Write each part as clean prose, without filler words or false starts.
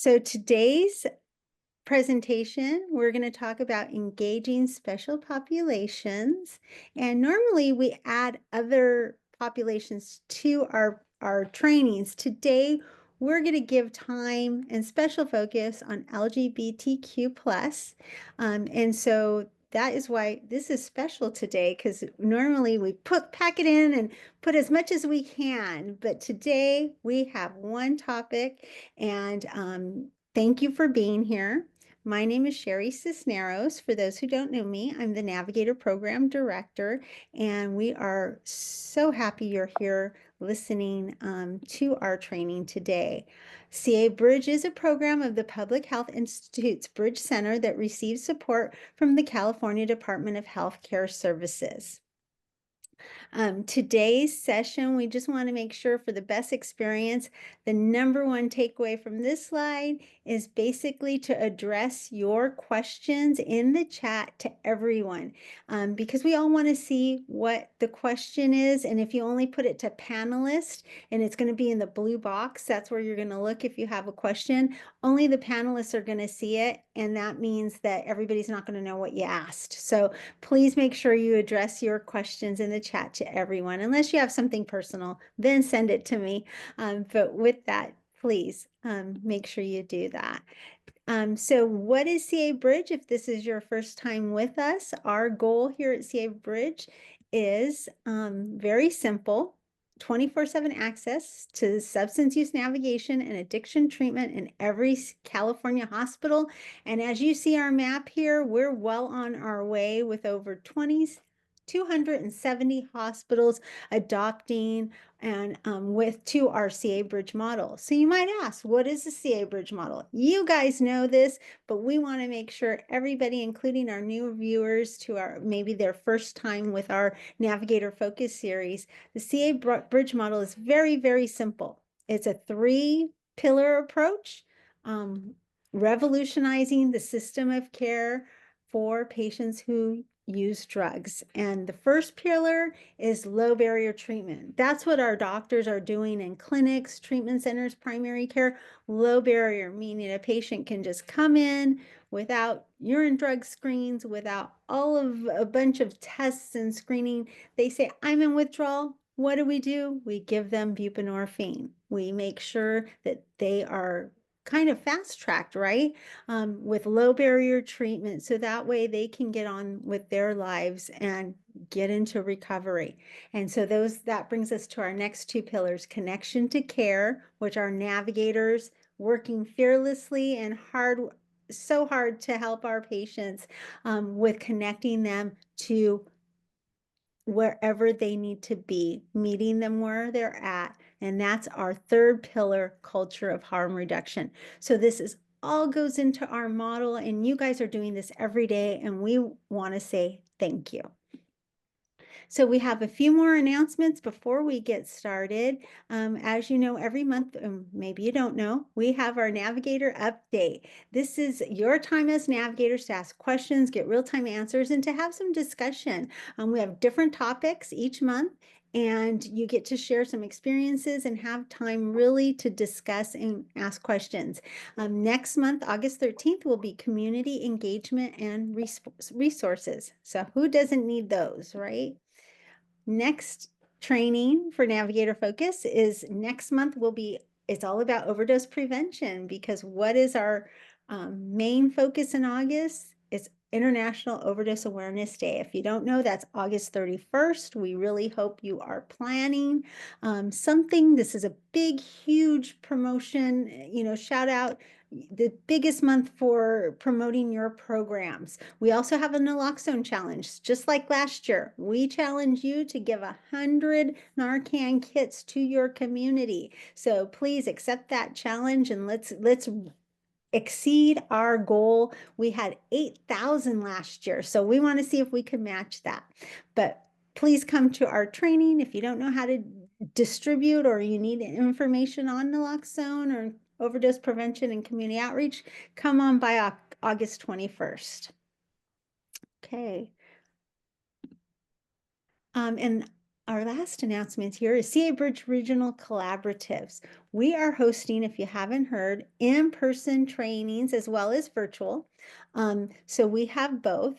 So today's presentation, we're going to talk about engaging special populations. And normally we add other populations to our trainings. Today, we're going to give time and special focus on LGBTQ plus. And so that is why this is special today, because normally we pack it in and put as much as we can. But today we have one topic, and thank you for being here. My name is Sherry Cisneros. For those who don't know me, I'm the Navigator Program Director, and we are so happy you're here listening to our training today. CA Bridge is a program of the Public Health Institute's Bridge Center that receives support from the California Department of Health Care Services. Today's session, we just want to make sure for the best experience, the number one takeaway from this slide is basically to address your questions in the chat to everyone, because we all want to see what the question is. And if you only put it to panelists, and it's going to be in the blue box, that's where you're going to look if you have a question. Only the panelists are going to see it, and that means that everybody's not going to know what you asked. So please make sure you address your questions in the chat to everyone. Unless you have something personal, then send it to me. But with that, please make sure you do that. So what is CA Bridge? If this is your first time with us, our goal here at CA Bridge is very simple: 24/7 access to substance use navigation and addiction treatment in every California hospital. And as you see our map here, we're well on our way with over 270 hospitals adopting and to our CA Bridge model. So you might ask, what is the CA Bridge model? You guys know this, but we want to make sure everybody, including our new viewers to our maybe their first time with our Navigator Focus series, the CA Bridge model is very, very simple. It's a 3-pillar approach, revolutionizing the system of care for patients who use drugs. And the first pillar is low barrier treatment. That's what our doctors are doing in clinics, treatment centers, primary care. Low barrier, meaning a patient can just come in without urine drug screens, without all of a bunch of tests and screening. They say, I'm in withdrawal. What do? We give them buprenorphine. We make sure that they are kind of fast-tracked, right? With low barrier treatment, so that way they can get on with their lives and get into recovery. And so that brings us to our next 2 pillars: connection to care, which are navigators working fearlessly and so hard to help our patients with connecting them to wherever they need to be, meeting them where they're at. And that's our 3rd pillar, culture of harm reduction. So this all goes into our model, and you guys are doing this every day, and we want to say thank you. So we have a few more announcements before we get started. As you know, every month, maybe you don't know, we have our Navigator update. This is your time as navigators to ask questions, get real-time answers, and to have some discussion. We have different topics each month, and you get to share some experiences and have time really to discuss and ask questions. Next month, August 13th, will be community engagement and resources. So who doesn't need those, right? Next training for Navigator Focus is next month. It's all about overdose prevention, because what is our main focus in August? It's International Overdose Awareness Day. If you don't know, that's August 31st. We really hope you are planning something. This is a big, huge promotion, shout out, the biggest month for promoting your programs. We also have a naloxone challenge. Just like last year, we challenge you to give 100 Narcan kits to your community. So please accept that challenge, and let's exceed our goal. We had 8,000 last year, so we want to see if we can match that. But please come to our training. If you don't know how to distribute, or you need information on naloxone or overdose prevention and community outreach, come on by August 21st. Okay. And Our last announcement here is CA Bridge Regional Collaboratives. We are hosting, if you haven't heard, in-person trainings as well as virtual. So we have both.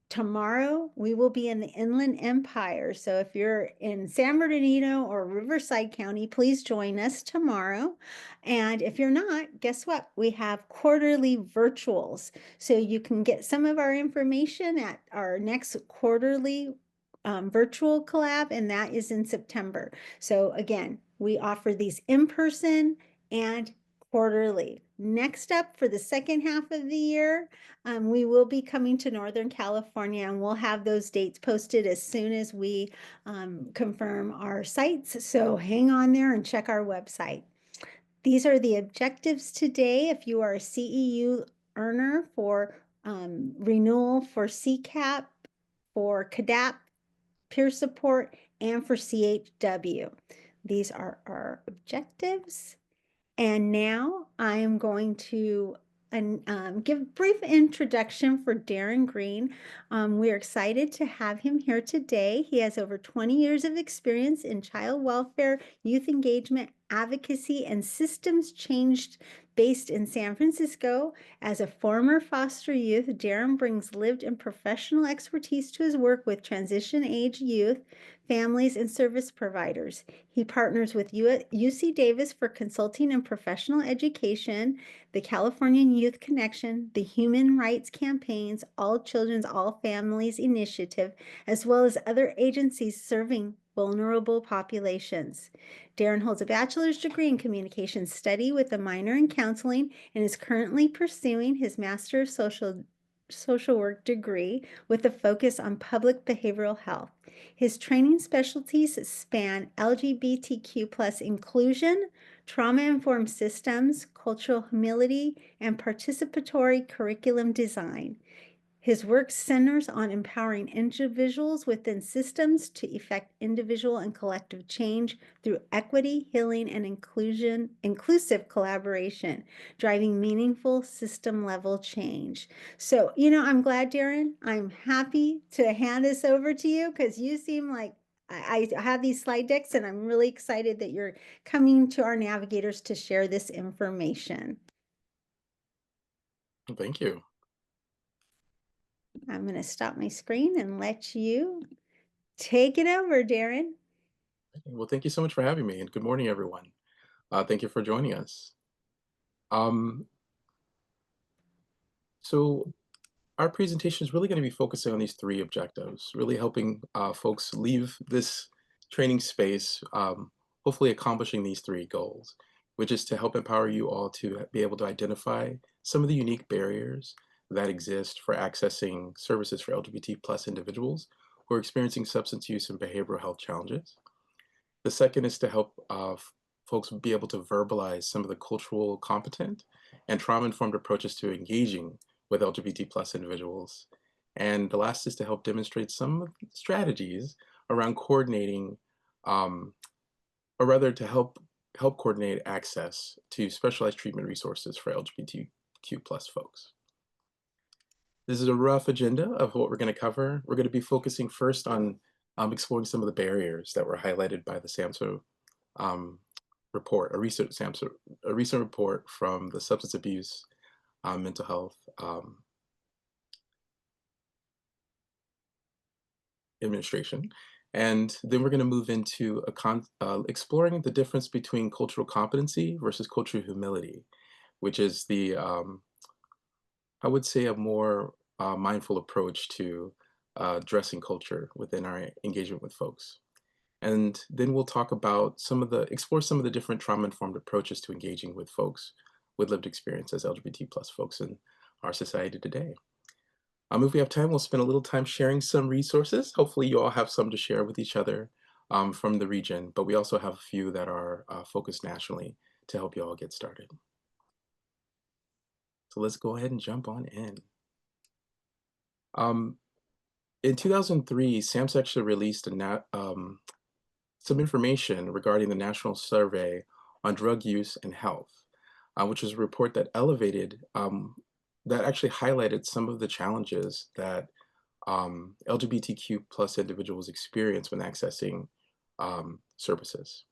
Tomorrow, we will be in the Inland Empire. So if you're in San Bernardino or Riverside County, please join us tomorrow. And if you're not, guess what? We have quarterly virtuals. So you can get some of our information at our next quarterly virtual collab, and that is in September. So again, we offer these in person and quarterly. Next up for the second half of the year, we will be coming to Northern California, and we'll have those dates posted as soon as we confirm our sites. So hang on there and check our website. These are the objectives today. If you are a CEU earner for renewal for CCAP, for CADAP, peer support, and for CHW. These are our objectives. And now I am going to give a brief introduction for Darryn Green. We're excited to have him here today. He has over 20 years of experience in child welfare, youth engagement, advocacy, and systems change based in San Francisco. As a former foster youth, Darryn brings lived and professional expertise to his work with transition-age youth, families, and service providers. He partners with UC Davis for consulting and professional education, the California Youth Connection, the Human Rights Campaign's All Children's, All Families Initiative, as well as other agencies serving vulnerable populations. Darryn holds a bachelor's degree in communication study with a minor in counseling and is currently pursuing his Master of Social Work degree with a focus on public behavioral health. His training specialties span LGBTQ plus inclusion, trauma-informed systems, cultural humility, and participatory curriculum design. His work centers on empowering individuals within systems to effect individual and collective change through equity, healing, and inclusive collaboration, driving meaningful system-level change. So, I'm glad, Darryn. I'm happy to hand this over to you because you seem like I have these slide decks, and I'm really excited that you're coming to our navigators to share this information. Thank you. I'm going to stop my screen and let you take it over, Darryn. Well, thank you so much for having me, and good morning, everyone. Thank you for joining us. Um, so our presentation is really going to be focusing on these three objectives, really helping folks leave this training space, hopefully accomplishing these three goals, which is to help empower you all to be able to identify some of the unique barriers that exist for accessing services for LGBT plus individuals who are experiencing substance use and behavioral health challenges. The second is to help folks be able to verbalize some of the cultural competent and trauma-informed approaches to engaging with LGBT plus individuals. And the last is to help demonstrate some strategies around coordinating, or rather to help coordinate access to specialized treatment resources for LGBTQ plus folks. This is a rough agenda of what we're going to cover. We're going to be focusing first on exploring some of the barriers that were highlighted by the SAMHSA report, a recent report from the Substance Abuse Mental Health Administration. And then we're going to move into exploring the difference between cultural competency versus cultural humility, which is the, I would say, a more mindful approach to addressing culture within our engagement with folks. And then we'll talk about explore some of the different trauma-informed approaches to engaging with folks with lived experience as LGBT plus folks in our society today. If we have time, we'll spend a little time sharing some resources. Hopefully you all have some to share with each other from the region, but we also have a few that are focused nationally to help you all get started. So let's go ahead and jump on in. In 2003, SAMHSA actually released some information regarding the National Survey on Drug Use and Health, which was a report that that actually highlighted some of the challenges that LGBTQ plus individuals experience when accessing services.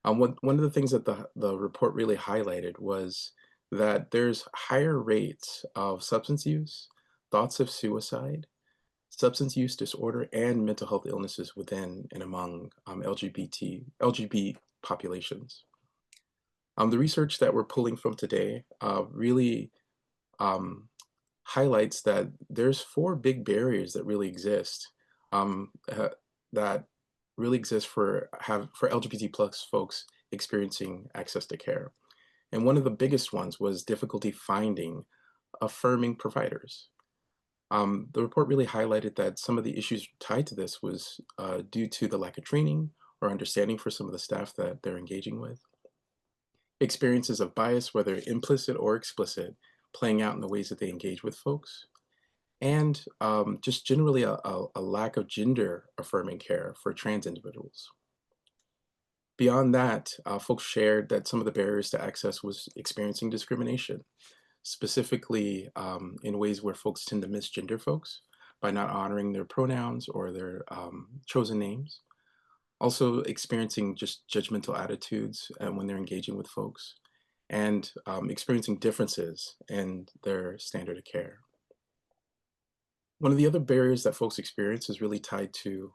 One of the things that the report really highlighted was that there's higher rates of substance use, thoughts of suicide, substance use disorder, and mental health illnesses within and among LGBT populations. The research that we're pulling from today really um, highlights that there's four big barriers that really exist um, uh, that really exist for LGBT plus folks experiencing access to care. And one of the biggest ones was difficulty finding affirming providers. The report really highlighted that some of the issues tied to this was due to the lack of training or understanding for some of the staff that they're engaging with, experiences of bias, whether implicit or explicit, playing out in the ways that they engage with folks, and just generally a lack of gender affirming care for trans individuals. Beyond that, folks shared that some of the barriers to access was experiencing discrimination, specifically in ways where folks tend to misgender folks by not honoring their pronouns or their chosen names. Also experiencing just judgmental attitudes when they're engaging with folks, and experiencing differences in their standard of care. One of the other barriers that folks experience is really tied to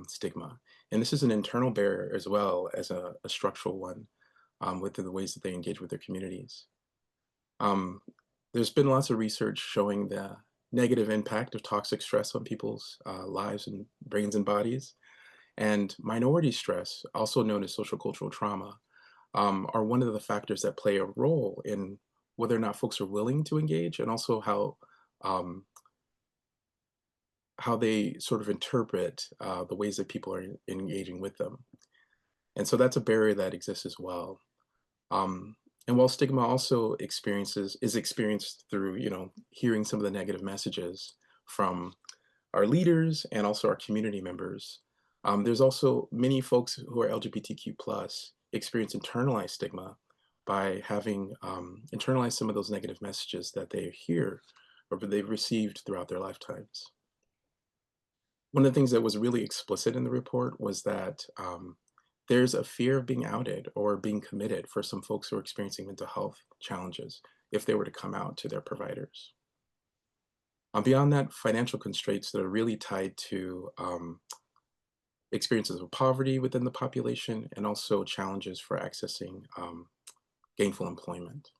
stigma. And this is an internal barrier as well as a structural one within the ways that they engage with their communities. Um, there's been lots of research showing the negative impact of toxic stress on people's lives and brains and bodies. And minority stress, also known as social cultural trauma, are one of the factors that play a role in whether or not folks are willing to engage, and also um, how they sort of interpret the ways that people are engaging with them. And so that's a barrier that exists as well. Um, and while stigma also is experienced through, hearing some of the negative messages from our leaders and also our community members, there's also many folks who are LGBTQ plus experience internalized stigma by having internalized some of those negative messages that they hear or they've received throughout their lifetimes. One of the things that was really explicit in the report was that there's a fear of being outed or being committed for some folks who are experiencing mental health challenges if they were to come out to their providers. Beyond that, financial constraints that are really tied to experiences of poverty within the population and also challenges for accessing gainful employment.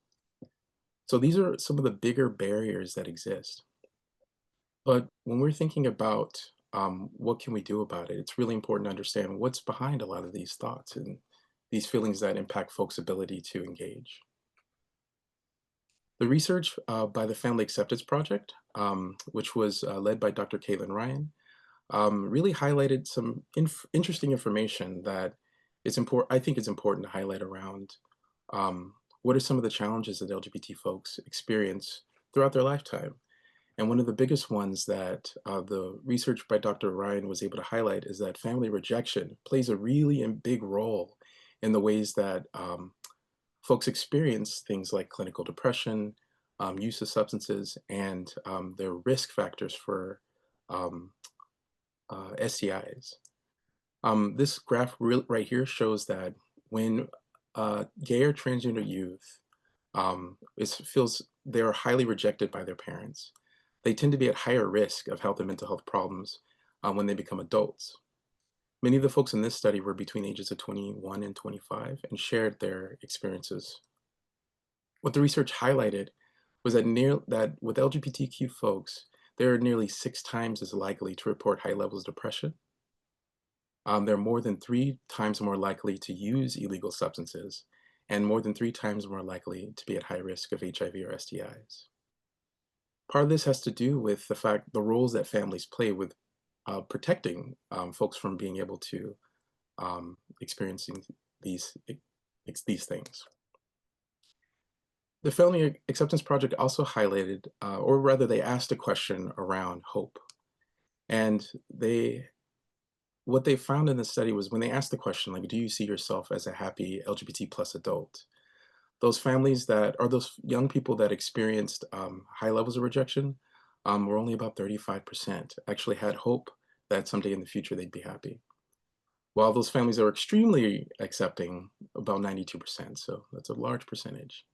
So these are some of the bigger barriers that exist. But when we're thinking about what can we do about it, it's really important to understand what's behind a lot of these thoughts and these feelings that impact folks' ability to engage. The research by the Family Acceptance Project, which was led by Dr. Caitlin Ryan, really highlighted some interesting information that is important. I think it's important to highlight around what are some of the challenges that LGBT folks experience throughout their lifetime. And one of the biggest ones that the research by Dr. Ryan was able to highlight is that family rejection plays a really big role in the ways that folks experience things like clinical depression, use of substances, and their risk factors for um, STIs. This graph right here shows that when gay or transgender youth feels they're highly rejected by their parents, they tend to be at higher risk of health and mental health problems when they become adults. Many of the folks in this study were between ages of 21 and 25 and shared their experiences. What the research highlighted was that with LGBTQ folks, they're nearly 6 times as likely to report high levels of depression. They're more than 3 times more likely to use illegal substances and more than 3 times more likely to be at high risk of HIV or STIs. Part of this has to do with the roles that families play with protecting folks from being able to experiencing these these things. The Family Acceptance Project also highlighted, or rather, they asked a question around hope, and what they found in the study was when they asked the question, like, do you see yourself as a happy LGBT plus adult? Those families those young people that experienced high levels of rejection where only about 35% actually had hope that someday in the future they'd be happy. While those families that were extremely accepting, about 92%. So that's a large percentage.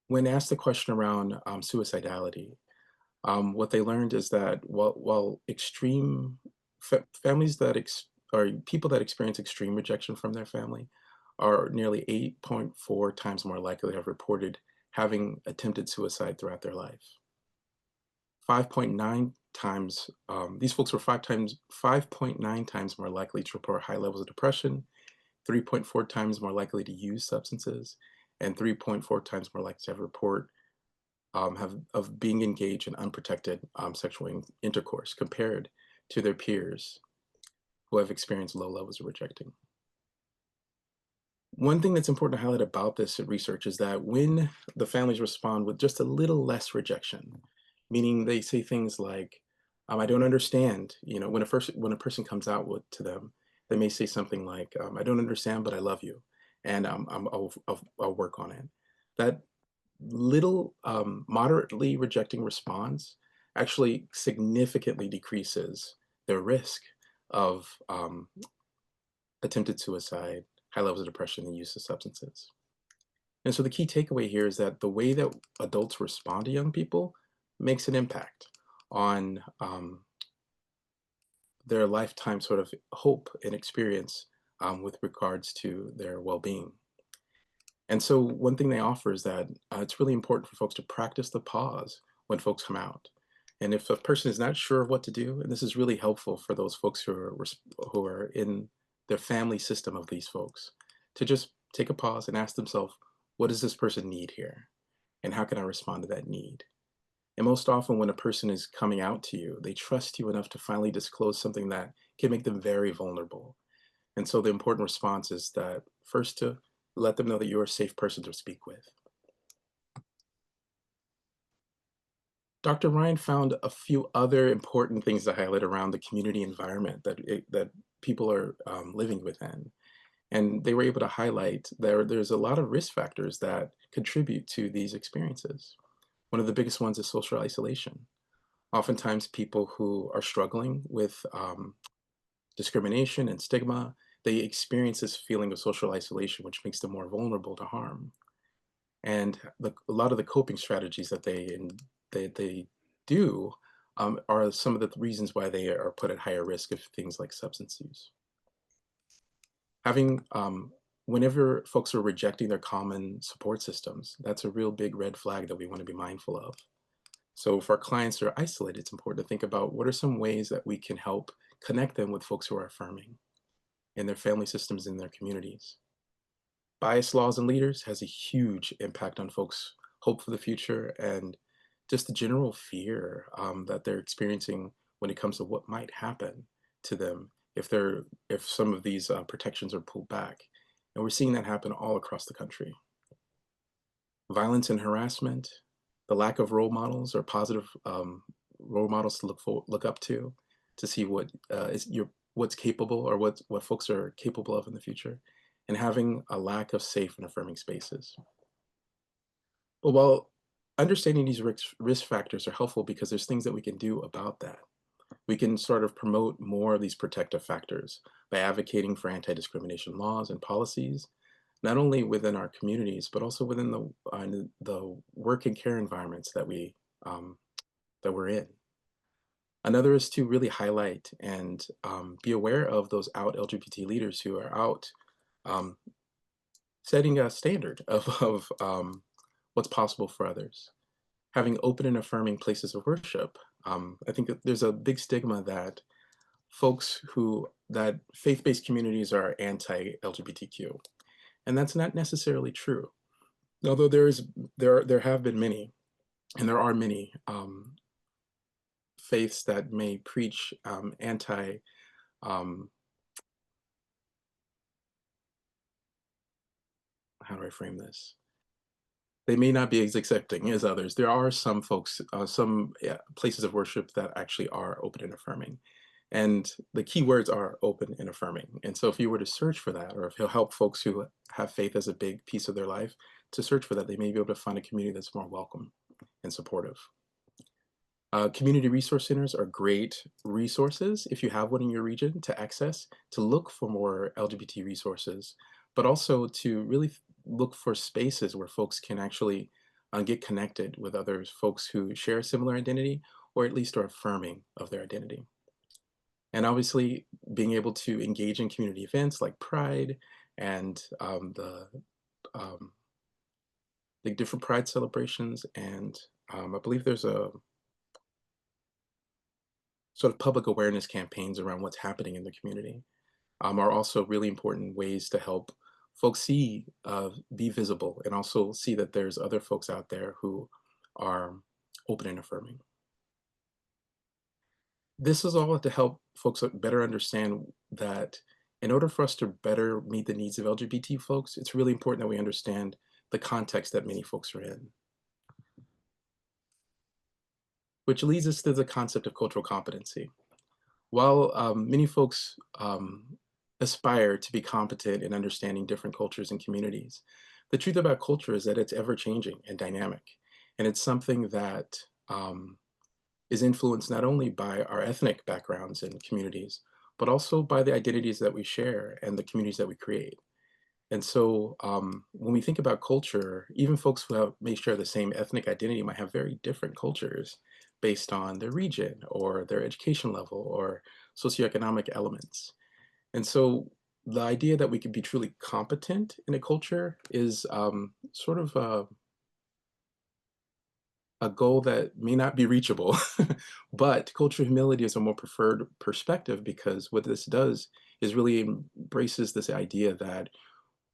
When asked the question around suicidality, what they learned is that while extreme families that or people that experience extreme rejection from their family are nearly 8.4 times more likely to have reported having attempted suicide throughout their life. 5.9 times, these folks were 5.9 times more likely to report high levels of depression, 3.4 times more likely to use substances, and 3.4 times more likely to have of being engaged in unprotected sexual intercourse compared to their peers who have experienced low levels of rejecting. One thing that's important to highlight about this research is that when the families respond with just a little less rejection, meaning they say things like, "I don't understand," when a person comes out to them, they may say something like, "I don't understand, but I love you, and I'll work on it." That little moderately rejecting response actually significantly decreases their risk of attempted suicide, high levels of depression, and use of substances. And so the key takeaway here is that the way that adults respond to young people makes an impact on their lifetime sort of hope and experience with regards to their well-being. And so one thing they offer is that it's really important for folks to practice the pause when folks come out. And if a person is not sure of what to do, and this is really helpful for those folks who are in their family system of these folks, to just take a pause and ask themselves, what does this person need here? And how can I respond to that need? And most often when a person is coming out to you, they trust you enough to finally disclose something that can make them very vulnerable. And so the important response is that first to let them know that you're a safe person to speak with. Dr. Ryan found a few other important things to highlight around the community environment that people are living within. And they were able to highlight there's a lot of risk factors that contribute to these experiences. One of the biggest ones is social isolation. Oftentimes, people who are struggling with discrimination and stigma, they experience this feeling of social isolation, which makes them more vulnerable to harm. And a lot of the coping strategies that they do are some of the reasons why they are put at higher risk of things like substance use. Having Whenever folks are rejecting their common support systems, that's a real big red flag that we want to be mindful of. So if our clients are isolated, it's important to think about what are some ways that we can help connect them with folks who are affirming in their family systems, in their communities. Bias laws and leaders has a huge impact on folks' hope for the future and just the general fear that they're experiencing when it comes to what might happen to them if some of these protections are pulled back. And we're seeing that happen all across the country. Violence and harassment, the lack of role models or positive role models to look up to see what's capable or what folks are capable of in the future, and having a lack of safe and affirming spaces. But while understanding these risk factors are helpful because there's things that we can do about that. We can sort of promote more of these protective factors by advocating for anti-discrimination laws and policies, not only within our communities, but also within the work and care environments that we're in. Another is to really highlight and be aware of those out LGBT leaders who are out um, setting a standard of what's possible for others. Having open and affirming places of worship. I think that there's a big stigma that that faith-based communities are anti-LGBTQ, and that's not necessarily true. Although there have been many, and there are many faiths that may preach anti how do I frame this? They may not be as accepting as others. There are some folks, some places of worship that actually are open and affirming. And the key words are open and affirming. And so if you were to search for that, or if you'll help folks who have faith as a big piece of their life to search for that, they may be able to find a community that's more welcome. and supportive. Community resource centers are great resources if you have one in your region to access, to look for more LGBT resources, but also to really look for spaces where folks can actually get connected with other folks who share a similar identity or at least are affirming of their identity. And obviously, being able to engage in community events like Pride and um, the different Pride celebrations, and I believe there's a sort of public awareness campaigns around what's happening in the community, are also really important ways to help folks see, be visible, and also see that there's other folks out there who are open and affirming. This is all to help folks better understand that in order for us to better meet the needs of LGBT folks, it's really important that we understand the context that many folks are in. Which leads us to the concept of cultural competency. While many folks aspire to be competent in understanding different cultures and communities, the truth about culture is that it's ever changing and dynamic. And it's something that is influenced not only by our ethnic backgrounds and communities, but also by the identities that we share and the communities that we create. And so when we think about culture, even folks who may share the same ethnic identity might have very different cultures based on their region or their education level or socioeconomic elements. And so the idea that we could be truly competent in a culture is sort of a goal that may not be reachable. But cultural humility is a more preferred perspective because what this does is really embraces this idea that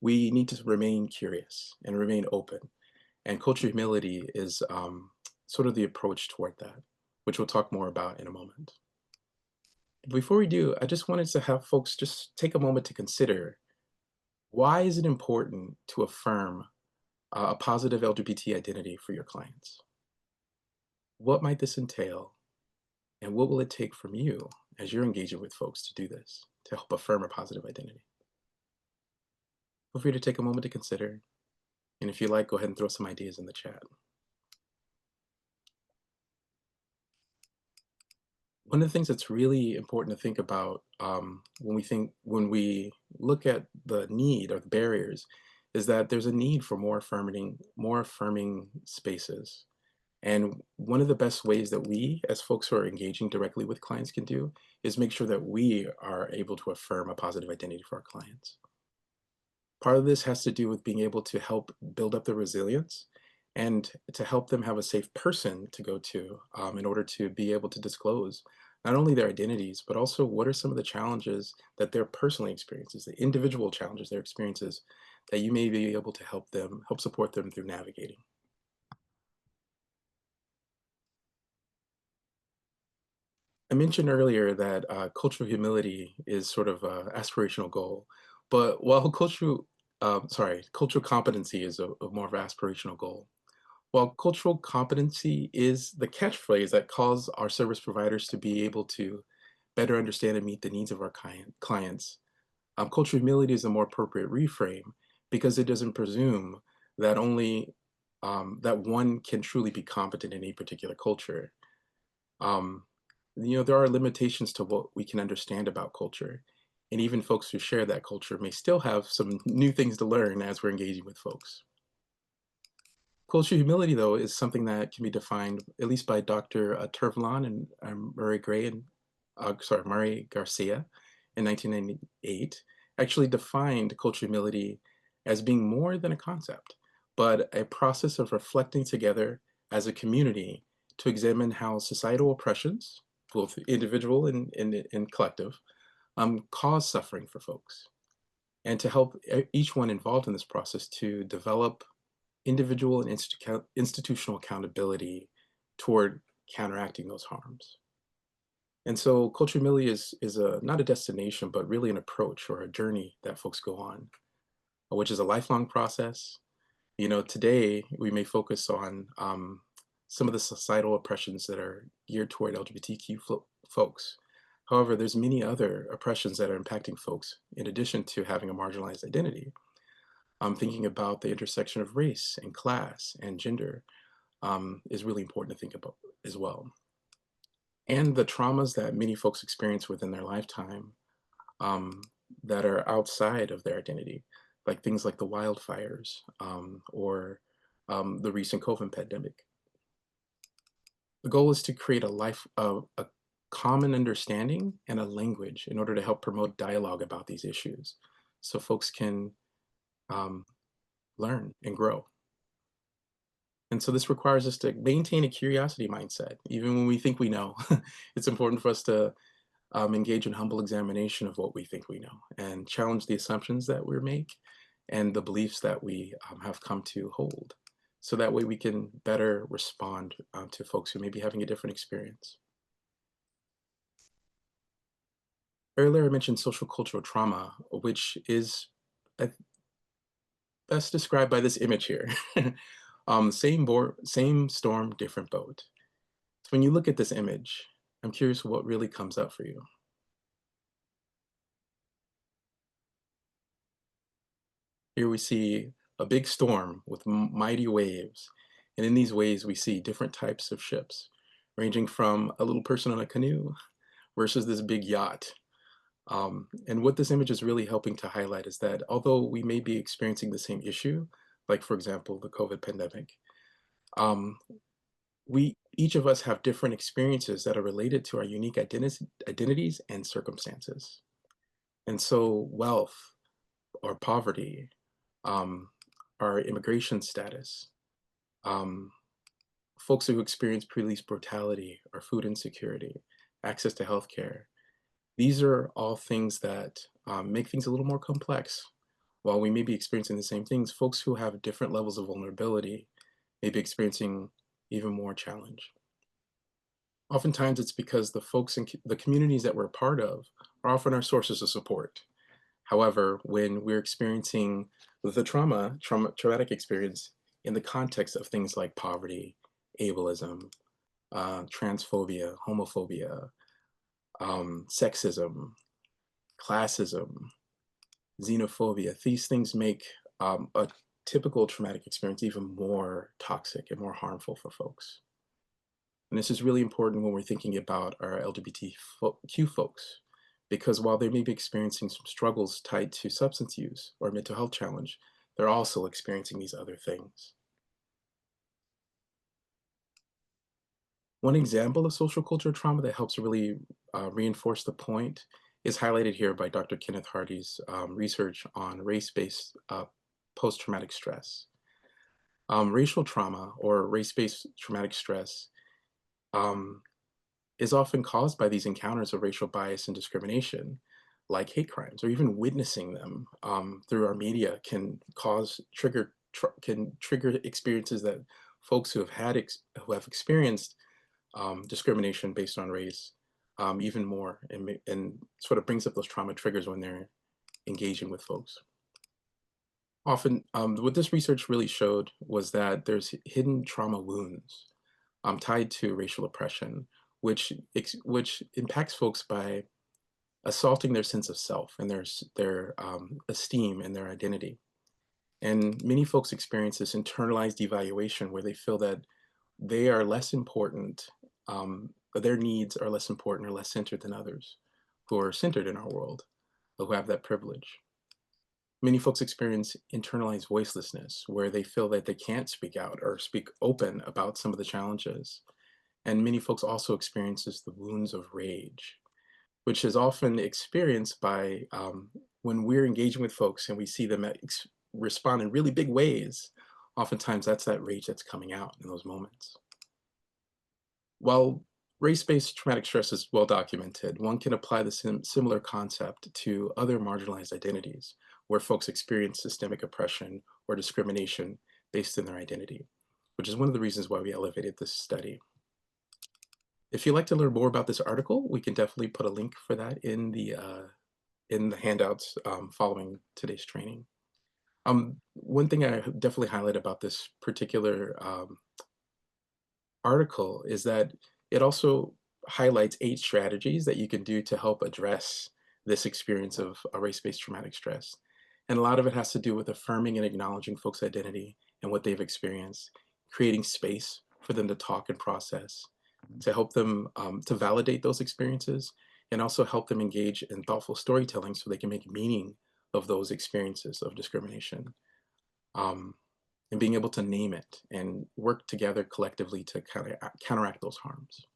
we need to remain curious and remain open. And cultural humility is sort of the approach toward that, which we'll talk more about in a moment. Before we do, I just wanted to have folks just take a moment to consider, why is it important to affirm a positive LGBT identity for your clients? What might this entail? And what will it take from you as you're engaging with folks to do this, to help affirm a positive identity? Feel free to take a moment to consider. And if you like, go ahead and throw some ideas in the chat. One of the things that's really important to think about when we look at the need or the barriers is that there's a need for more affirming spaces. And one of the best ways that we, as folks who are engaging directly with clients, can do is make sure that we are able to affirm a positive identity for our clients. Part of this has to do with being able to help build up their resilience and to help them have a safe person to go to in order to be able to disclose not only their identities, but also what are some of the challenges that they're personally experiences, the individual challenges, their experiences that you may be able to help support them through navigating. I mentioned earlier that cultural humility is sort of an aspirational goal, but while cultural competency is a more of an aspirational goal. While cultural competency is the catchphrase that calls our service providers to be able to better understand and meet the needs of our clients, cultural humility is a more appropriate reframe because it doesn't presume that only that one can truly be competent in a particular culture. Um, there are limitations to what we can understand about culture. And even folks who share that culture may still have some new things to learn as we're engaging with folks. Cultural humility, though, is something that can be defined, at least by Dr. Tervlon and Murray Garcia in 1998, actually defined cultural humility as being more than a concept, but a process of reflecting together as a community to examine how societal oppressions, both individual and collective, cause suffering for folks, and to help each one involved in this process to develop individual and institutional accountability toward counteracting those harms. And so cultural humility is not a destination, but really an approach or a journey that folks go on, which is a lifelong process. Today we may focus on some of the societal oppressions that are geared toward LGBTQ folks. However, there's many other oppressions that are impacting folks in addition to having a marginalized identity. I'm thinking about the intersection of race and class and gender, is really important to think about as well. And the traumas that many folks experience within their lifetime um, that are outside of their identity, like things like the wildfires or the recent COVID pandemic. The goal is to create a common understanding and a language in order to help promote dialogue about these issues so folks can um, learn and grow. And so this requires us to maintain a curiosity mindset, even when we think we know. It's important for us to engage in humble examination of what we think we know and challenge the assumptions that we make and the beliefs that we have come to hold. So that way we can better respond to folks who may be having a different experience. Earlier, I mentioned social cultural trauma, which is uh, best described by this image here. Same storm, different boat. So when you look at this image, I'm curious what really comes up for you. Here we see a big storm with mighty waves. And in these waves, we see different types of ships, ranging from a little person on a canoe versus this big yacht. And what this image is really helping to highlight is that although we may be experiencing the same issue, like for example, the COVID pandemic, um, we each of us have different experiences that are related to our unique identities and circumstances. And so wealth or poverty, um, our immigration status, um, folks who experience police brutality or food insecurity, access to healthcare. These are all things that make things a little more complex. While we may be experiencing the same things, folks who have different levels of vulnerability may be experiencing even more challenge. Oftentimes, it's because the folks in the communities that we're a part of are often our sources of support. However, when we're experiencing the traumatic experience in the context of things like poverty, ableism, transphobia, homophobia, sexism, classism, xenophobia, these things make a typical traumatic experience even more toxic and more harmful for folks. And this is really important when we're thinking about our LGBTQ folks, because while they may be experiencing some struggles tied to substance use or mental health challenge, they're also experiencing these other things. One example of social culture trauma that helps really reinforce the point is highlighted here by Dr. Kenneth Hardy's research on race-based post-traumatic stress. Racial trauma or race-based traumatic stress um, is often caused by these encounters of racial bias and discrimination, like hate crimes, or even witnessing them through our media can trigger experiences that folks who who have experienced discrimination based on race even more, and sort of brings up those trauma triggers when they're engaging with folks. Often, what this research really showed was that there's hidden trauma wounds tied to racial oppression, which impacts folks by assaulting their sense of self and their esteem and their identity. And many folks experience this internalized devaluation where they feel that they are less important, their needs are less important or less centered than others who are centered in our world, who have that privilege. Many folks experience internalized voicelessness where they feel that they can't speak out or speak open about some of the challenges. And many folks also experiences the wounds of rage, which is often experienced by when we're engaging with folks and we see them respond in really big ways. Oftentimes, that's that rage that's coming out in those moments. While race-based traumatic stress is well documented, one can apply the similar concept to other marginalized identities, where folks experience systemic oppression or discrimination based on their identity, which is one of the reasons why we elevated this study. If you'd like to learn more about this article, we can definitely put a link for that in the handouts following today's training. One thing I definitely highlight about this particular article is that it also highlights 8 strategies that you can do to help address this experience of a race-based traumatic stress. And a lot of it has to do with affirming and acknowledging folks' identity and what they've experienced, creating space for them to talk and process, to help them to validate those experiences, and also help them engage in thoughtful storytelling so they can make meaning of those experiences of discrimination. Um, and being able to name it and work together collectively to kind of counteract those harms.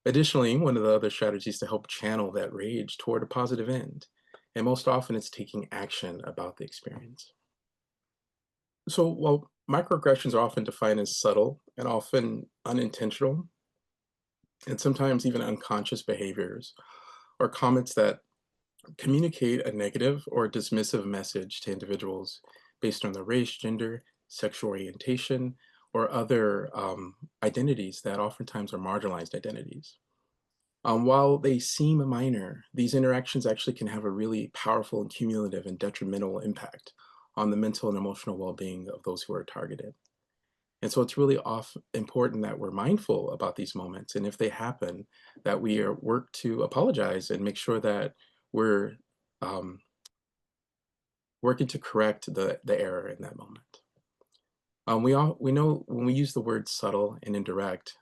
Additionally, one of the other strategies to help channel that rage toward a positive end, and most often it's taking action about the experience. So while microaggressions are often defined as subtle and often unintentional, and sometimes even unconscious behaviors or comments that communicate a negative or dismissive message to individuals based on their race, gender, sexual orientation, or other identities that oftentimes are marginalized identities. While they seem minor, these interactions actually can have a really powerful and cumulative and detrimental impact on the mental and emotional well-being of those who are targeted. And so it's really important that we're mindful about these moments, and if they happen, that we are work to apologize and make sure that we're um, working to correct the error in that moment. We know when we use the word subtle and indirect,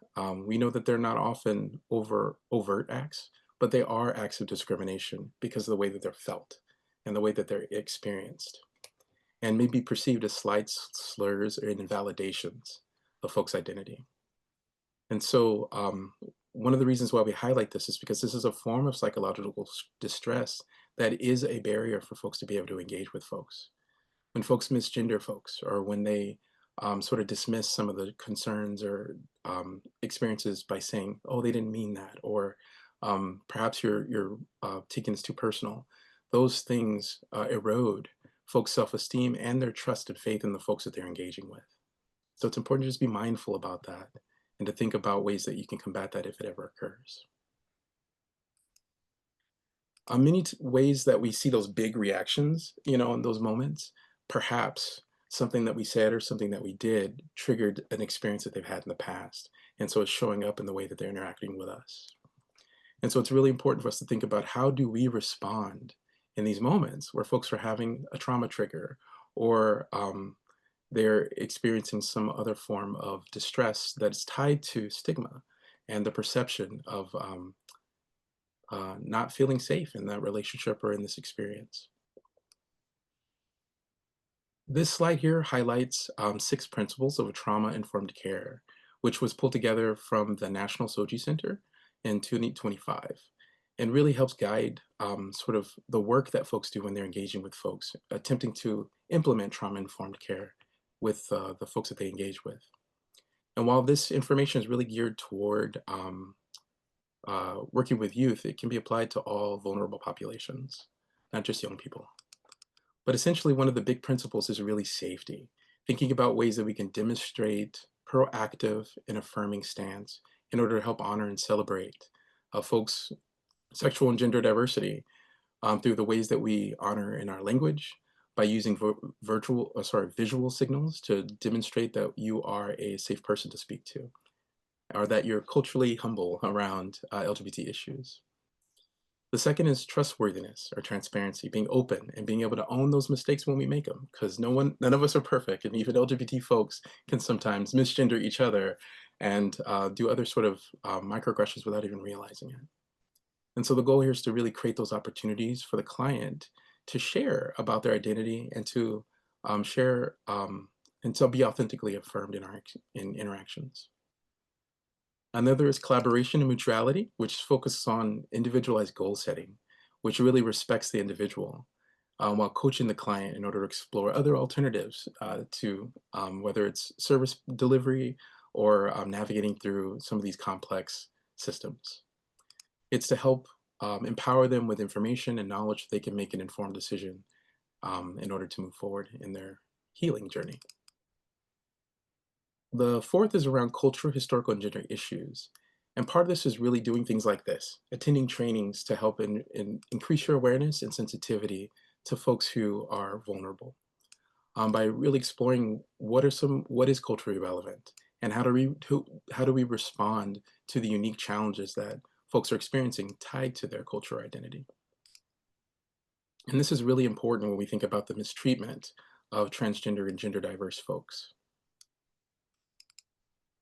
we know that they're not often overt acts, but they are acts of discrimination because of the way that they're felt and the way that they're experienced, and may be perceived as slights, slurs, or invalidations of folks' identity. And so, one of the reasons why we highlight this is because this is a form of psychological distress that is a barrier for folks to be able to engage with folks. When folks misgender folks, or when they sort of dismiss some of the concerns or experiences by saying, "Oh, they didn't mean that," or perhaps you're taking this too personal. Those things erode folks' self-esteem and their trust and faith in the folks that they're engaging with. So it's important to just be mindful about that and to think about ways that you can combat that if it ever occurs. Many ways that we see those big reactions, in those moments, perhaps something that we said or something that we did triggered an experience that they've had in the past. And so it's showing up in the way that they're interacting with us. And so it's really important for us to think about how do we respond in these moments where folks are having a trauma trigger, or they're experiencing some other form of distress that's tied to stigma and the perception of not feeling safe in that relationship or in this experience. This slide here highlights 6 principles of trauma-informed care, which was pulled together from the National Soji Center in 2025, and really helps guide sort of the work that folks do when they're engaging with folks, attempting to implement trauma-informed care with the folks that they engage with. And while this information is really geared toward working with youth, it can be applied to all vulnerable populations, not just young people. But essentially, one of the big principles is really safety, thinking about ways that we can demonstrate proactive and affirming stance in order to help honor and celebrate folks' sexual and gender diversity through the ways that we honor in our language, by using visual signals to demonstrate that you are a safe person to speak to, or that you're culturally humble around LGBT issues. The second is trustworthiness or transparency, being open and being able to own those mistakes when we make them, because none of us are perfect, and even LGBT folks can sometimes misgender each other and do other sort of microaggressions without even realizing it. And so the goal here is to really create those opportunities for the client to share about their identity and to share and to be authentically affirmed in interactions. Another is collaboration and mutuality, which focuses on individualized goal setting, which really respects the individual while coaching the client in order to explore other alternatives to whether it's service delivery or navigating through some of these complex systems. It's to help empower them with information and knowledge so they can make an informed decision in order to move forward in their healing journey. The fourth is around cultural, historical, and gender issues. And part of this is really doing things like this, attending trainings to help increase your awareness and sensitivity to folks who are vulnerable, by really exploring what is culturally relevant, and how do we respond to the unique challenges that folks are experiencing tied to their cultural identity. And this is really important when we think about the mistreatment of transgender and gender diverse folks.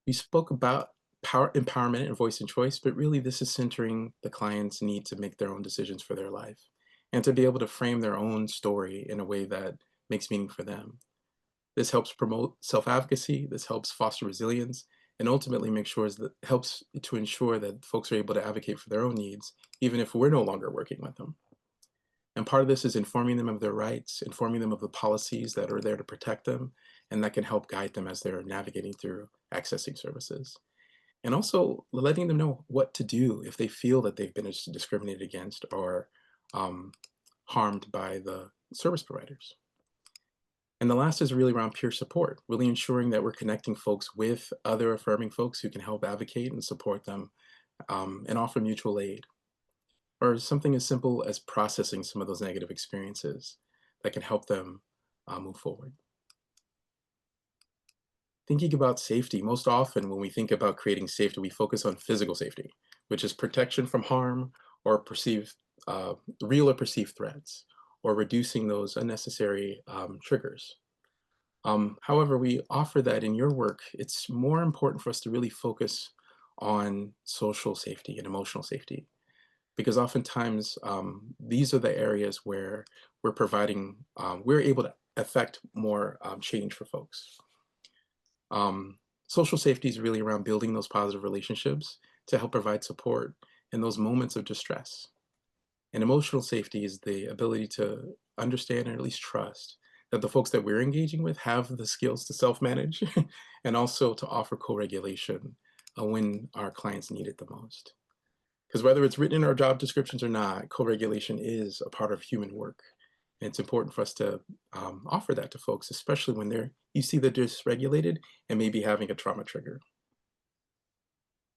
We spoke about power empowerment and voice and choice, but really this is centering the client's need to make their own decisions for their life and to be able to frame their own story in a way that makes meaning for them. This helps promote self-advocacy, this helps foster resilience, and ultimately make sure that helps to ensure that folks are able to advocate for their own needs, even if we're no longer working with them. And part of this is informing them of their rights, informing them of the policies that are there to protect them, and that can help guide them as they're navigating through accessing services. And also letting them know what to do if they feel that they've been discriminated against or um, harmed by the service providers. And the last is really around peer support, really ensuring that we're connecting folks with other affirming folks who can help advocate and support them and offer mutual aid. Or something as simple as processing some of those negative experiences that can help them move forward. Thinking about safety, most often when we think about creating safety, we focus on physical safety, which is protection from harm or perceived, real or perceived threats, or reducing those unnecessary triggers. However, we offer that in your work, it's more important for us to really focus on social safety and emotional safety, because oftentimes these are the areas where we're able to affect more change for folks. Social safety is really around building those positive relationships to help provide support in those moments of distress. And emotional safety is the ability to understand and at least trust that the folks that we're engaging with have the skills to self-manage and also to offer co-regulation when our clients need it the most. Because whether it's written in our job descriptions or not, co-regulation is a part of human work. And it's important for us to offer that to folks, especially when you see they're dysregulated and maybe having a trauma trigger.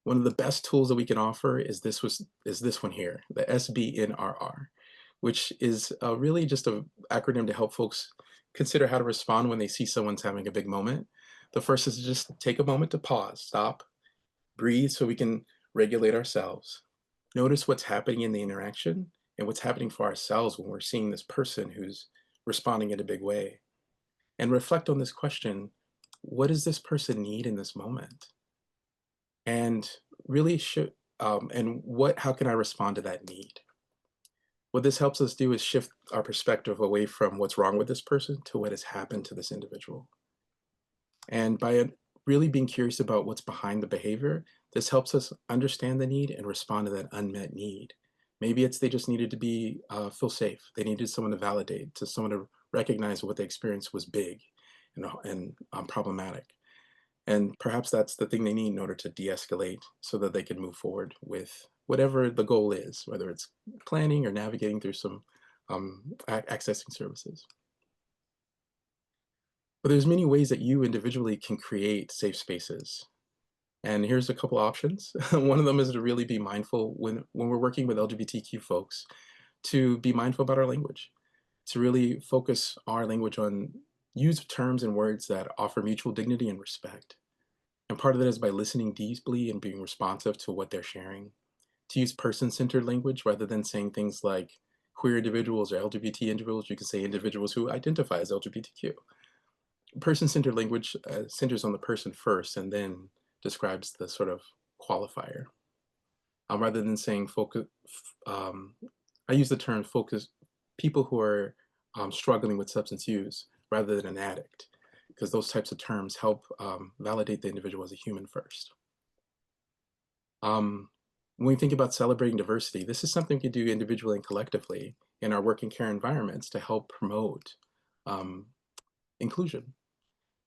One of the best tools that we can offer is this one here, the SBNRR, which is really just an acronym to help folks consider how to respond when they see someone's having a big moment. The first is to just take a moment to pause, stop, breathe so we can regulate ourselves. Notice what's happening in the interaction and what's happening for ourselves when we're seeing this person who's responding in a big way. And reflect on this question, what does this person need in this moment? And really should, and how can I respond to that need? What this helps us do is shift our perspective away from what's wrong with this person to what has happened to this individual. And by really being curious about what's behind the behavior, this helps us understand the need and respond to that unmet need. Maybe it's they just needed to be feel safe. They needed someone to validate, to someone to recognize what they experienced was big and problematic. And perhaps that's the thing they need in order to de-escalate so that they can move forward with whatever the goal is, whether it's planning or navigating through some accessing services. But there's many ways that you individually can create safe spaces. And here's a couple options. One of them is to really be mindful when we're working with LGBTQ folks, to be mindful about our language, to really focus our language on use terms and words that offer mutual dignity and respect. And part of that is by listening deeply and being responsive to what they're sharing. To use person-centered language rather than saying things like queer individuals or LGBT individuals, you can say individuals who identify as LGBTQ. Person-centered language centers on the person first and then describes the sort of qualifier. Rather than saying focus, um, I use the term focus, people who are struggling with substance use rather than an addict, because those types of terms help validate the individual as a human first. Um, when we think about celebrating diversity, this is something we can do individually and collectively in our work and care environments to help promote um, inclusion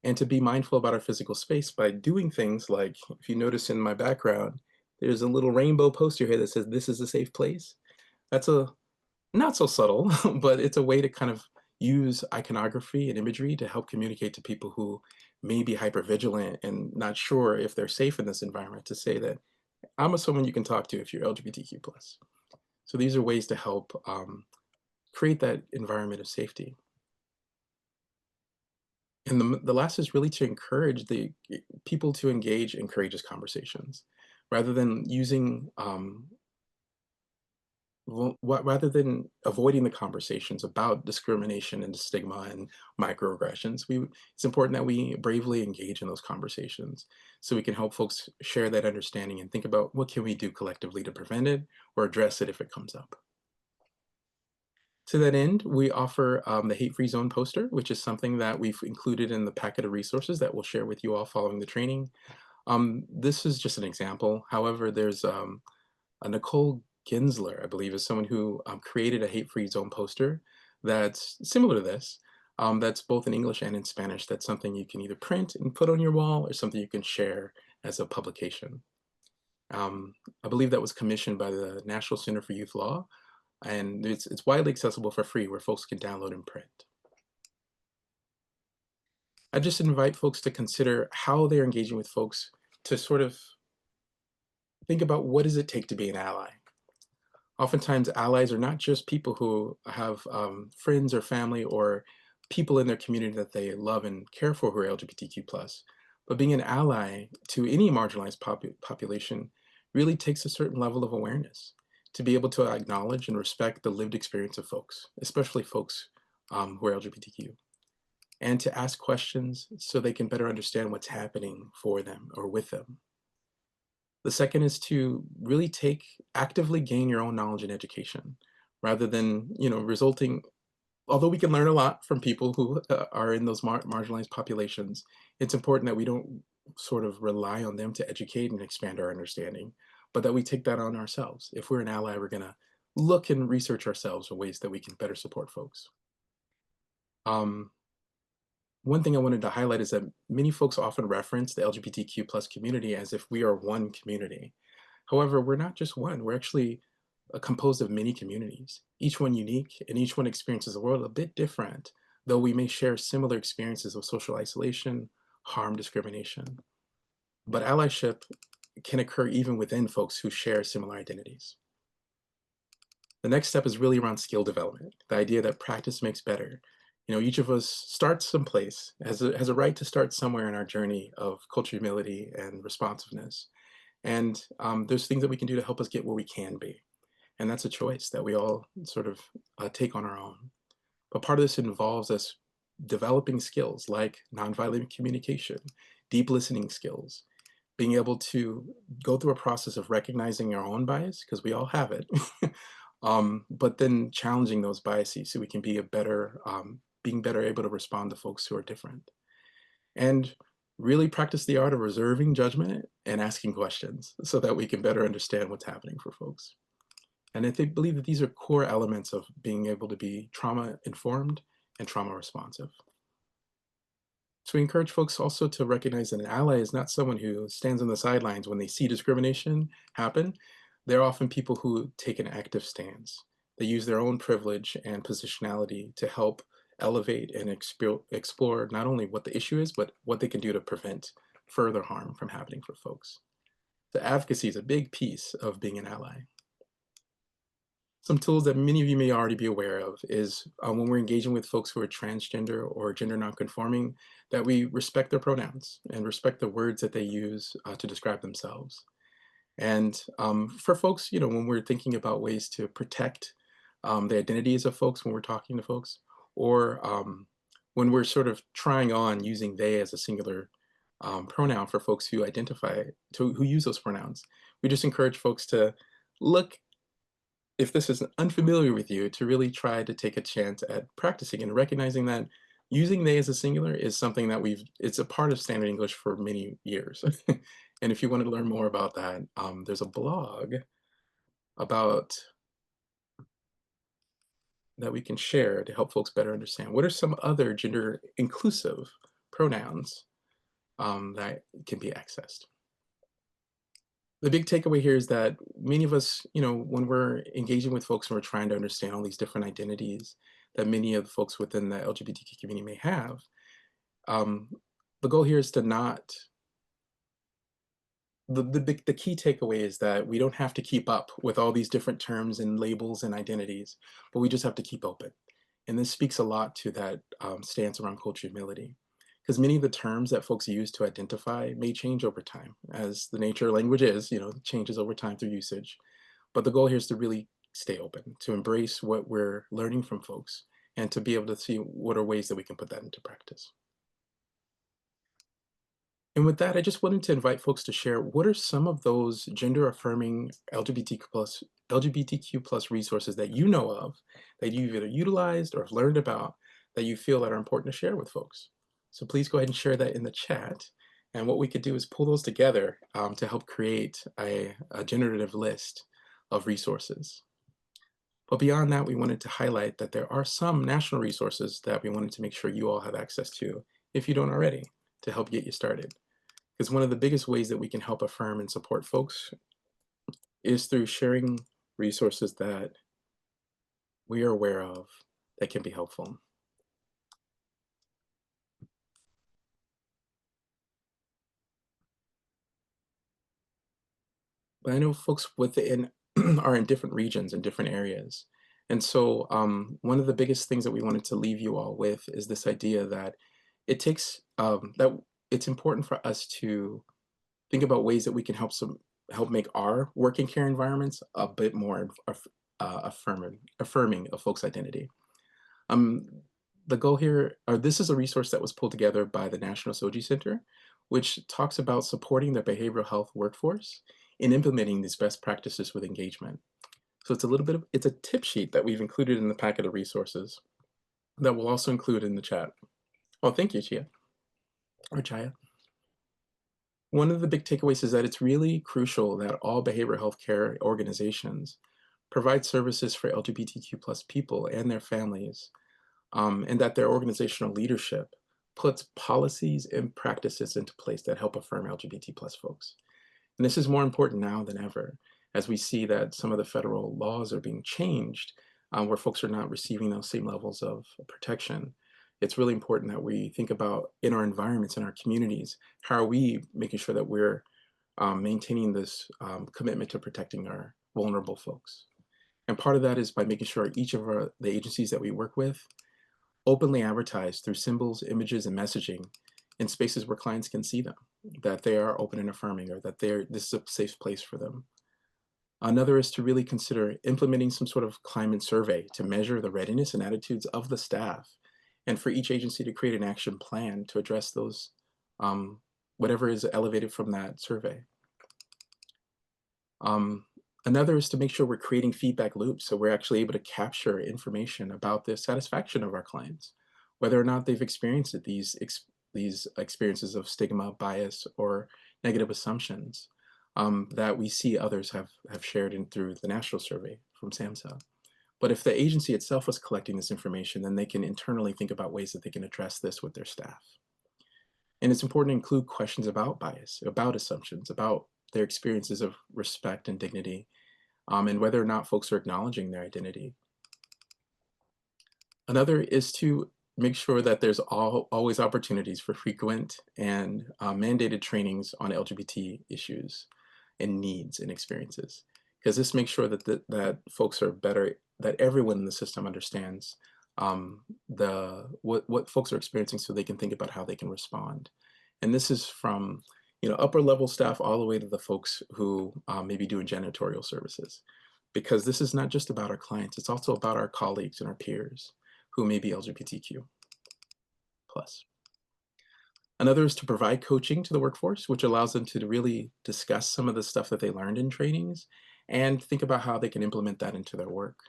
and to be mindful about our physical space by doing things like, if you notice in my background, there's a little rainbow poster here that says, "This is a safe place." That's a not so subtle, but it's a way to kind of use iconography and imagery to help communicate to people who may be hypervigilant and not sure if they're safe in this environment to say that I'm a someone you can talk to if you're LGBTQ plus. So these are ways to help create that environment of safety. And the last is really to encourage the people to engage in courageous conversations rather than using rather than avoiding the conversations about discrimination and stigma and microaggressions, it's important that we bravely engage in those conversations so we can help folks share that understanding and think about what can we do collectively to prevent it or address it if it comes up. To that end, we offer the Hate Free Zone poster, which is something that we've included in the packet of resources that we'll share with you all following the training. This is just an example. However, there's Nicole Ginsler, I believe, is someone who created a Hate Free Zone poster that's similar to this. That's both in English and in Spanish. That's something you can either print and put on your wall or something you can share as a publication. Um, I believe that was commissioned by the National Center for Youth Law, and it's widely accessible for free where folks can download and print. I just invite folks to consider how they're engaging with folks to sort of think about what does it take to be an ally. Oftentimes, allies are not just people who have friends or family or people in their community that they love and care for who are LGBTQ+. But being an ally to any marginalized population really takes a certain level of awareness to be able to acknowledge and respect the lived experience of folks, especially folks who are LGBTQ, and to ask questions so they can better understand what's happening for them or with them. The second is to really actively gain your own knowledge and education rather than, resulting, although we can learn a lot from people who are in those marginalized populations, it's important that we don't sort of rely on them to educate and expand our understanding, but that we take that on ourselves. If we're an ally, we're going to look and research ourselves for ways that we can better support folks. Um, One thing I wanted to highlight is that many folks often reference the LGBTQ plus community as if we are one community. However, we're not just one, we're actually composed of many communities, each one unique, and each one experiences the world a bit different, though we may share similar experiences of social isolation, harm, discrimination. But allyship can occur even within folks who share similar identities. The next step is really around skill development, the idea that practice makes better. Each of us starts someplace, has a right to start somewhere in our journey of cultural humility and responsiveness. And there's things that we can do to help us get where we can be. And that's a choice that we all sort of take on our own. But part of this involves us developing skills like nonviolent communication, deep listening skills, being able to go through a process of recognizing our own bias, because we all have it, but then challenging those biases so we can be being better able to respond to folks who are different. And really practice the art of reserving judgment and asking questions so that we can better understand what's happening for folks. And I believe that these are core elements of being able to be trauma informed and trauma responsive. So we encourage folks also to recognize that an ally is not someone who stands on the sidelines when they see discrimination happen. They're often people who take an active stance. They use their own privilege and positionality to help elevate and explore not only what the issue is, but what they can do to prevent further harm from happening for folks. So advocacy is a big piece of being an ally. Some tools that many of you may already be aware of is when we're engaging with folks who are transgender or gender nonconforming, that we respect their pronouns and respect the words that they use to describe themselves. And for folks, when we're thinking about ways to protect the identities of folks when we're talking to folks, or when we're sort of trying on using they as a singular pronoun for folks who who use those pronouns, we just encourage folks to look, if this is unfamiliar with you, to really try to take a chance at practicing and recognizing that using they as a singular is something that it's a part of standard English for many years. And if you want to learn more about that, there's a blog about that we can share to help folks better understand what are some other gender inclusive pronouns that can be accessed. The big takeaway here is that many of us, when we're engaging with folks and we're trying to understand all these different identities that many of the folks within the LGBTQ community may have, um, the goal here is to not. The key takeaway is that we don't have to keep up with all these different terms and labels and identities, but we just have to keep open. And this speaks a lot to that stance around cultural humility, because many of the terms that folks use to identify may change over time, as the nature of language is, changes over time through usage. But the goal here is to really stay open, to embrace what we're learning from folks, and to be able to see what are ways that we can put that into practice. And with that, I just wanted to invite folks to share what are some of those gender affirming LGBTQ plus resources that you know of, that you've either utilized or have learned about, that you feel that are important to share with folks. So please go ahead and share that in the chat. And what we could do is pull those together to help create a generative list of resources. But beyond that, we wanted to highlight that there are some national resources that we wanted to make sure you all have access to, if you don't already, to help get you started. Because one of the biggest ways that we can help affirm and support folks is through sharing resources that we are aware of that can be helpful. But I know folks within are in different regions and different areas. And so one of the biggest things that we wanted to leave you all with is this idea that it takes that it's important for us to think about ways that we can help make our working care environments a bit more affirming of folks' identity. Um, the goal here, or this is a resource that was pulled together by the National SOGI Center, which talks about supporting the behavioral health workforce in implementing these best practices with engagement. So it's a tip sheet that we've included in the packet of resources that we'll also include in the chat. Oh, thank you, Chia, or Chaya. One of the big takeaways is that it's really crucial that all behavioral health care organizations provide services for LGBTQ plus people and their families, and that their organizational leadership puts policies and practices into place that help affirm LGBT plus folks. And this is more important now than ever, as we see that some of the federal laws are being changed, where folks are not receiving those same levels of protection. It's really important that we think about in our environments, in our communities, how are we making sure that we're maintaining this commitment to protecting our vulnerable folks. And part of that is by making sure each of the agencies that we work with openly advertise through symbols, images, and messaging in spaces where clients can see them, that they are open and affirming, or that this is a safe place for them. Another is to really consider implementing some sort of climate survey to measure the readiness and attitudes of the staff, and for each agency to create an action plan to address those, whatever is elevated from that survey. Another is to make sure we're creating feedback loops so we're actually able to capture information about the satisfaction of our clients, whether or not they've experienced these experiences of stigma, bias, or negative assumptions that we see others have shared through the national survey from SAMHSA. But if the agency itself was collecting this information, then they can internally think about ways that they can address this with their staff. And it's important to include questions about bias, about assumptions, about their experiences of respect and dignity, and whether or not folks are acknowledging their identity. Another is to make sure that there's always opportunities for frequent and mandated trainings on LGBT issues and needs and experiences, because this makes sure that that folks are better, that everyone in the system understands what folks are experiencing, so they can think about how they can respond. And this is from upper level staff all the way to the folks who may be doing janitorial services, because this is not just about our clients, it's also about our colleagues and our peers who may be LGBTQ plus. Another is to provide coaching to the workforce, which allows them to really discuss some of the stuff that they learned in trainings and think about how they can implement that into their work.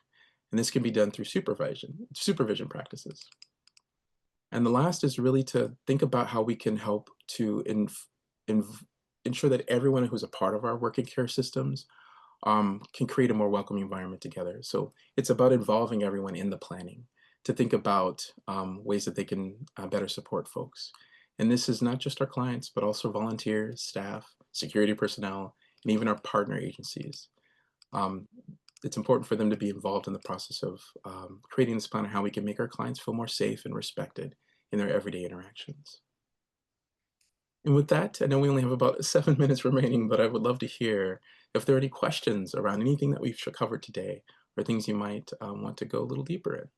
And this can be done through supervision practices. And the last is really to think about how we can help to ensure that everyone who's a part of our working care systems can create a more welcoming environment together. So it's about involving everyone in the planning to think about ways that they can better support folks. And this is not just our clients, but also volunteers, staff, security personnel, and even our partner agencies. It's important for them to be involved in the process of creating this plan on how we can make our clients feel more safe and respected in their everyday interactions. And with that, I know we only have about 7 minutes remaining, but I would love to hear if there are any questions around anything that we've covered today, or things you might want to go a little deeper in.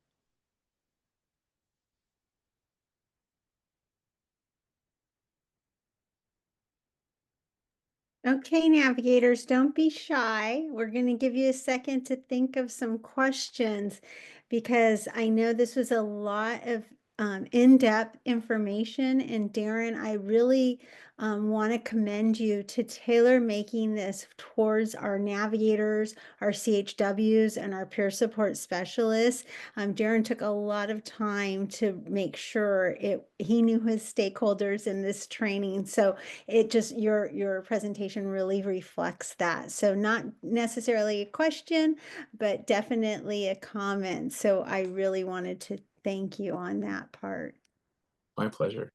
Okay, navigators, don't be shy. We're going to give you a second to think of some questions because I know this was a lot of in-depth information. And Darryn, I really want to commend you to tailor making this towards our navigators, our CHWs, and our peer support specialists. Darryn took a lot of time to make sure he knew his stakeholders in this training. So it just your presentation really reflects that. So not necessarily a question, but definitely a comment. So I really wanted to thank you on that part. My pleasure.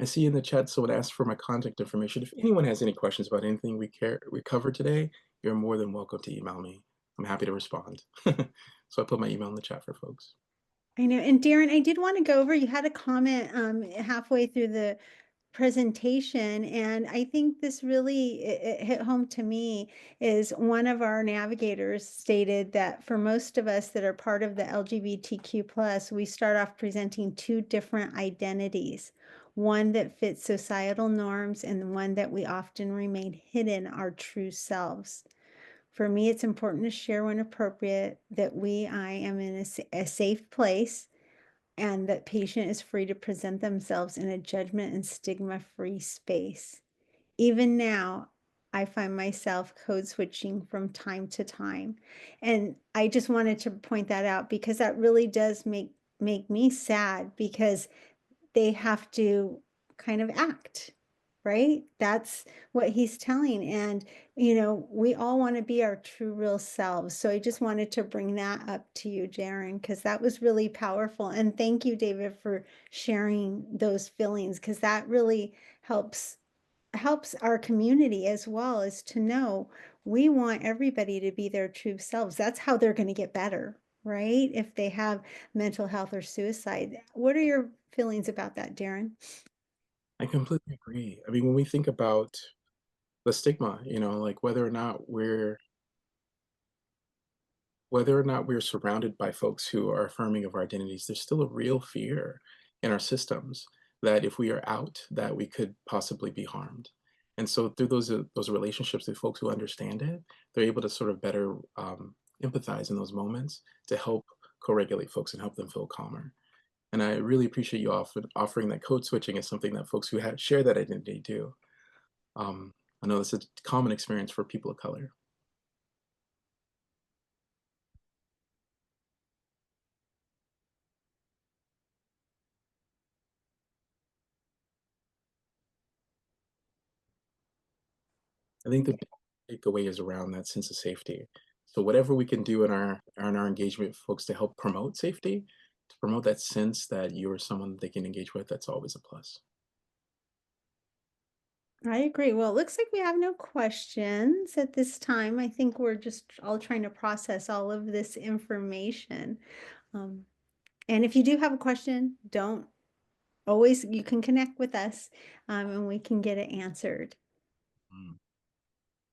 I see in the chat someone asked for my contact information. If anyone has any questions about anything we covered today, you're more than welcome to email me. I'm happy to respond. So I put my email in the chat for folks. I know. And Darryn, I did want to go over, you had a comment halfway through the presentation, and I think this really it hit home to me. Is one of our navigators stated that for most of us that are part of the LGBTQ plus, we start off presenting two different identities, one that fits societal norms and one that we often remain hidden our true selves. For me, it's important to share when appropriate that I am in a safe place and that patient is free to present themselves in a judgment and stigma-free space. Even now, I find myself code switching from time to time. And I just wanted to point that out because that really does make me sad because they have to kind of act, right? That's what he's telling. And, we all want to be our true, real selves. So I just wanted to bring that up to you, Darryn, because that was really powerful. And thank you, David, for sharing those feelings, because that really helps our community as well, as to know we want everybody to be their true selves. That's how they're going to get better, right? If they have mental health or suicide. What are your feelings about that, Darryn? I completely agree. I mean, when we think about the stigma, like whether or not we're surrounded by folks who are affirming of our identities, there's still a real fear in our systems that if we are out, that we could possibly be harmed. And so through those relationships with folks who understand it, they're able to sort of better empathize in those moments to help co-regulate folks and help them feel calmer. And I really appreciate you offering that code switching as something that folks who share that identity do. Um, I know that's a common experience for people of color. I think the big takeaway is around that sense of safety. So whatever we can do in our engagement with folks to help promote safety, to promote that sense that you're someone they can engage with, that's always a plus. I agree. Well, it looks like we have no questions at this time. I think we're just all trying to process all of this information. Um, and if you do have a question, don't always, you can connect with us and we can get it answered. Mm.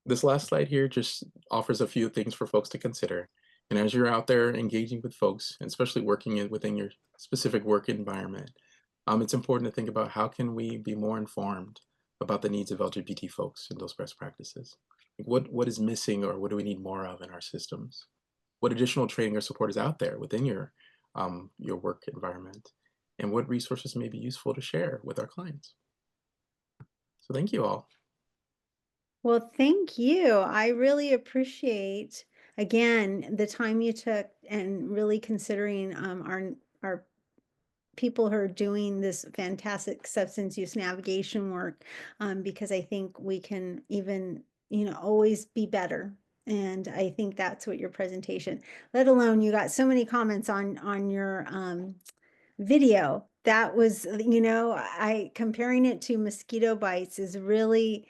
This last slide here just offers a few things for folks to consider. And as you're out there engaging with folks, and especially within your specific work environment, it's important to think about how can we be more informed about the needs of LGBT folks and those best practices. Like what is missing or what do we need more of in our systems? What additional training or support is out there within your work environment? And what resources may be useful to share with our clients? So thank you all. Well, thank you. I really appreciate, again, the time you took and really considering our people who are doing this fantastic substance use navigation work, because I think we can even, always be better. And I think that's what your presentation, let alone you got so many comments on your video. That was, I comparing it to mosquito bites is really,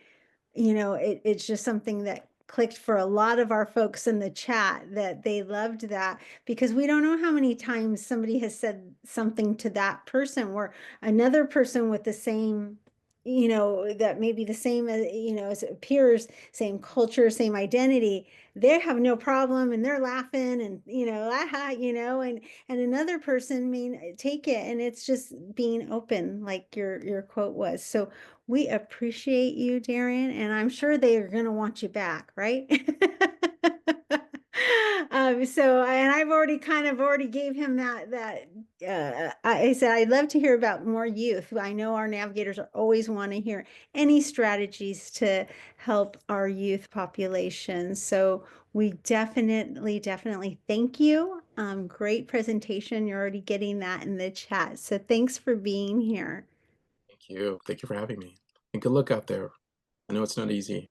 it's just something that clicked for a lot of our folks in the chat, that they loved that, because we don't know how many times somebody has said something to that person or another person with the same that may be the same as, as peers, same culture, same identity, they have no problem and they're laughing and, aha, and another person may take it and it's just being open, like your quote was. So we appreciate you, Darryn, and I'm sure they are going to want you back, right? And I've already kind of already gave him that I said I'd love to hear about more youth. I know our navigators are always want to hear any strategies to help our youth population. So we definitely thank you. Great presentation. You're already getting that in the chat. So thanks for being here. Thank you. Thank you for having me. And good luck out there. I know it's not easy.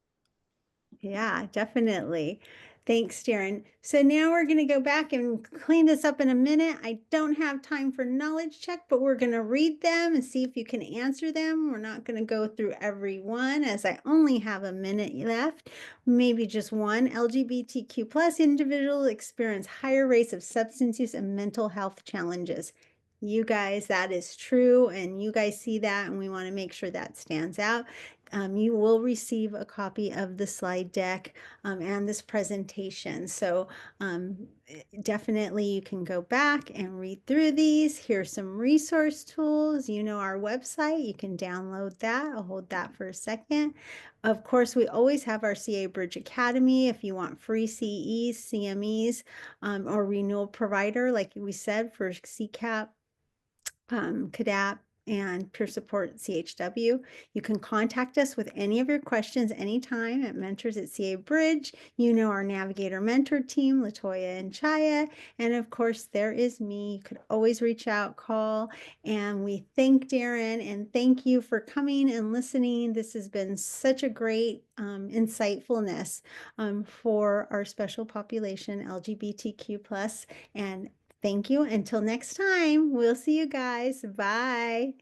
Yeah, definitely. Thanks, Darryn. So now we're going to go back and clean this up in a minute. I don't have time for knowledge check, but we're going to read them and see if you can answer them. We're not going to go through every one as I only have a minute left. Maybe just one. LGBTQ plus individuals experience higher rates of substance use and mental health challenges. You guys, that is true, and you guys see that, and we want to make sure that stands out. You will receive a copy of the slide deck and this presentation. So definitely you can go back and read through these. Here's some resource tools. Our website, you can download that. I'll hold that for a second. Of course, we always have our CA Bridge Academy if you want free CEs, CMEs, or renewal provider, like we said, for CCAP, CADAP, and peer support CHW. You can contact us with any of your questions anytime at mentors at CA Bridge. Our Navigator mentor team, Latoya and Chaya. And of course, there is me. You could always reach out, call. And we thank Darryn and thank you for coming and listening. This has been such a great insightfulness for our special population, LGBTQ plus. And thank you. Until next time, we'll see you guys. Bye.